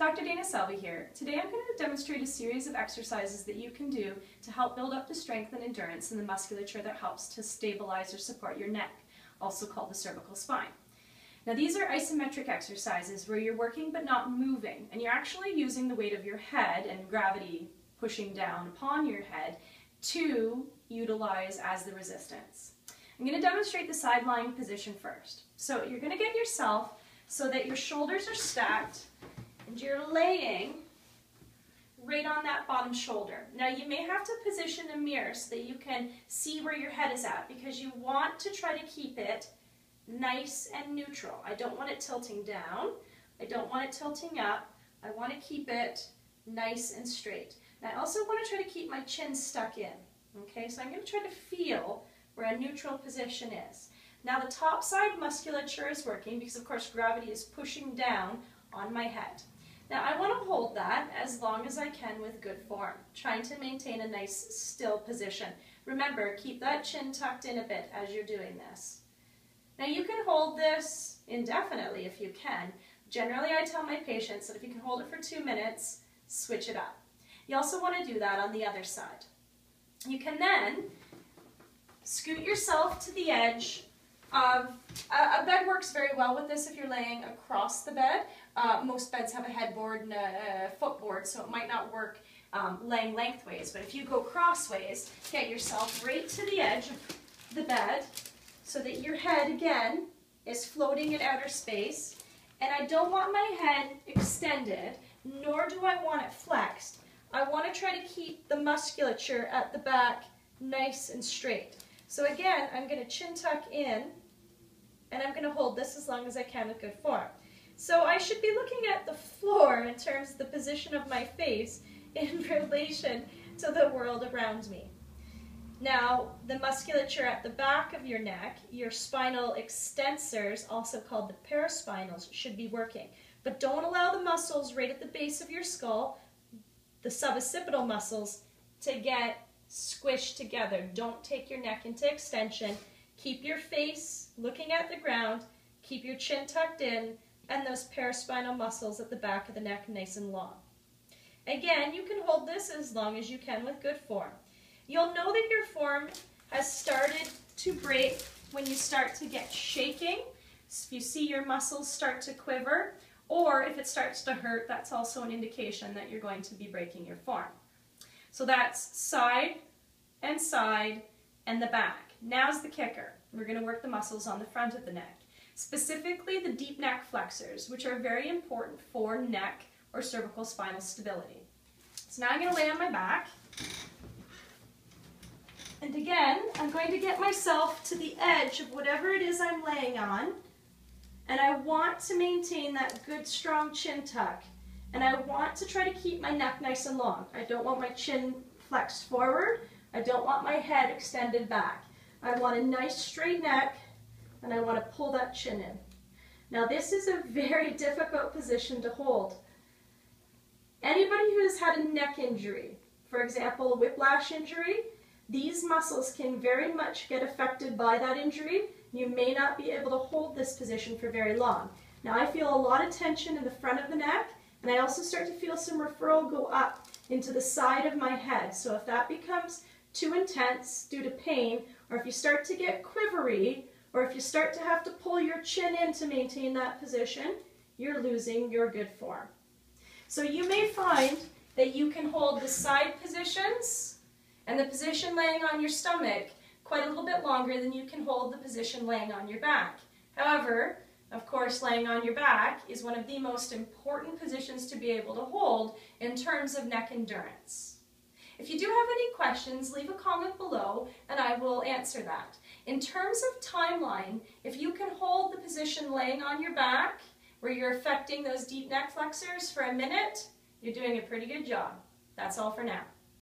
Dr. Dana Selby here. Today I'm going to demonstrate a series of exercises that you can do to help build up the strength and endurance in the musculature that helps to stabilize or support your neck, also called the cervical spine. Now these are isometric exercises where you're working but not moving, and you're actually using the weight of your head and gravity pushing down upon your head to utilize as the resistance. I'm going to demonstrate the side lying position first. So you're going to get yourself so that your shoulders are stacked and you're laying right on that bottom shoulder. Now you may have to position a mirror so that you can see where your head is at, because you want to try to keep it nice and neutral. I don't want it tilting down. I don't want it tilting up. I want to keep it nice and straight. And I also want to try to keep my chin stuck in. Okay, so I'm going to try to feel where a neutral position is. Now the top side musculature is working because of course gravity is pushing down on my head. Now I want to hold that as long as I can with good form, trying to maintain a nice still position. Remember, keep that chin tucked in a bit as you're doing this. Now you can hold this indefinitely if you can. Generally I tell my patients that if you can hold it for 2 minutes, switch it up. You also want to do that on the other side. You can then scoot yourself to the edge of, a bed works very well with this if you're laying across the bed. Most beds have a headboard and a footboard, so it might not work laying lengthways, but if you go crossways, get yourself right to the edge of the bed so that your head again is floating in outer space, and I don't want my head extended, nor do I want it flexed. I want to try to keep the musculature at the back nice and straight. So again, I'm going to chin tuck in, and I'm going to hold this as long as I can with good form. So I should be looking at the floor in terms of the position of my face in relation to the world around me. Now, the musculature at the back of your neck, your spinal extensors, also called the paraspinals, should be working. But don't allow the muscles right at the base of your skull, the suboccipital muscles, to get squished together. Don't take your neck into extension. Keep your face looking at the ground, keep your chin tucked in, and those paraspinal muscles at the back of the neck nice and long. Again, you can hold this as long as you can with good form. You'll know that your form has started to break when you start to get shaking. If you see your muscles start to quiver, or if it starts to hurt, that's also an indication that you're going to be breaking your form. So that's side and the back. Now's the kicker. We're going to work the muscles on the front of the neck, specifically the deep neck flexors, which are very important for neck or cervical spinal stability. So now I'm going to lay on my back. And again, I'm going to get myself to the edge of whatever it is I'm laying on. And I want to maintain that good strong chin tuck. And I want to try to keep my neck nice and long. I don't want my chin flexed forward. I don't want my head extended back. I want a nice straight neck, and I want to pull that chin in. Now this is a very difficult position to hold. Anybody who has had a neck injury, for example a whiplash injury, these muscles can very much get affected by that injury. You may not be able to hold this position for very long. Now I feel a lot of tension in the front of the neck, and I also start to feel some referral go up into the side of my head. So if that becomes too intense due to pain, or if you start to get quivery, or if you start to have to pull your chin in to maintain that position, you're losing your good form. So you may find that you can hold the side positions and the position laying on your stomach quite a little bit longer than you can hold the position laying on your back. However, of course, laying on your back is one of the most important positions to be able to hold in terms of neck endurance. If you do have any questions, leave a comment below and I will answer that. In terms of timeline, if you can hold the position laying on your back, where you're affecting those deep neck flexors for a minute, you're doing a pretty good job. That's all for now.